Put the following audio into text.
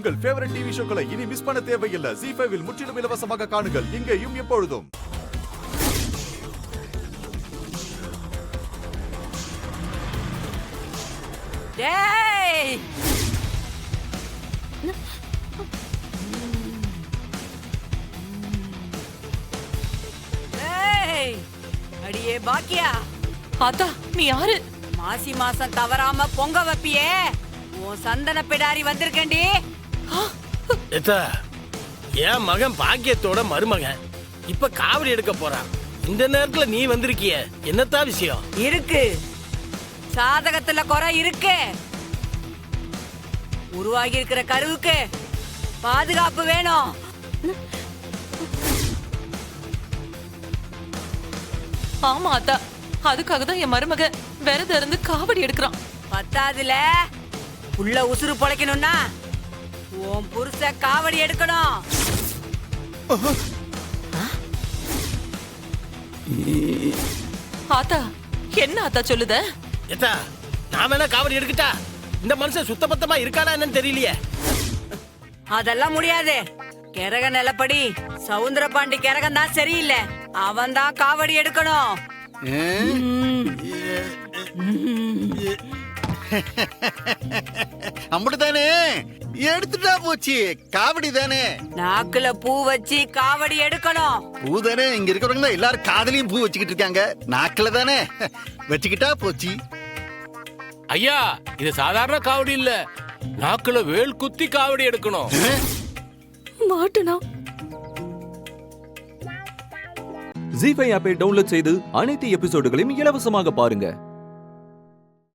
உங்கள் favourite TV ஷோக்களை இனி miss பண்ண தேவையில்லை. ZEE5 இல் முற்றிலும் இலவசமாக காணுங்கள். இங்கேயும் எப்பொழுதும். டேய் ஏய் அடியே பாக்கியா, ஆத்தா நீ யாரு? மாசி மாசம் தவறாம பொங்க வைப்பியே, உன் சந்தன பிடாரி வந்திருக்கேன்டி. என் மகன் பாக்கியத்தோட மருமகன் இப்ப காவடி எடுக்க போறான். இந்த நேரத்துல நீ வந்திருக்கிய, என்னத்தா விஷயம்? இருக்கு, சாதகத்துல குறை இருக்கு. உருவாகி இருக்கிற கருவுக்கு பாதுகாப்பு வேணும். ஆமா ஆத்தா, அதுக்காக தான் என் மருமக விரதம் இருந்து காவடி எடுக்கிறான். பத்தாதுல உள்ள உசுறு பொழைக்கணும்னா உன் புருஷ காவடி எடுக்கணும். ஆத்தா என்ன ஆத்தா சொல்லுத? ஏத்தா நான் வேணா காவடி எடுக்கட்டா? இந்த மனுஷன் சுத்தபத்தமா இருக்கானா என்னன்னு தெரியலையே. அதெல்லாம் முடியாது. கிரக நிலப்படி சவுந்தர பாண்டி கிரகம் தான் சரியில்லை. அவன் தான் காவடி எடுக்கணும். அப்படித்தானே எடுத்துட்டா போச்சு. காவடி தானே, நாக்குல பூ வச்சு காவடி எடுக்கணும். பூ தானே. இங்க இருக்கிறவங்க தான் எல்லாரும் காதலையும் பூ வச்சுக்கிட்டு இருக்காங்க. நாக்குல தானே வச்சுக்கிட்டா போச்சு. ஐயா, இது சாதாரண காவடி இல்ல, நாக்குல வேல் குத்தி காவடி எடுக்கணும். மாட்டனா? ZEE5 ஆப்பை டவுன்லோட் செய்து அனைத்து எபிசோடுகளையும் இலவசமாக பாருங்க.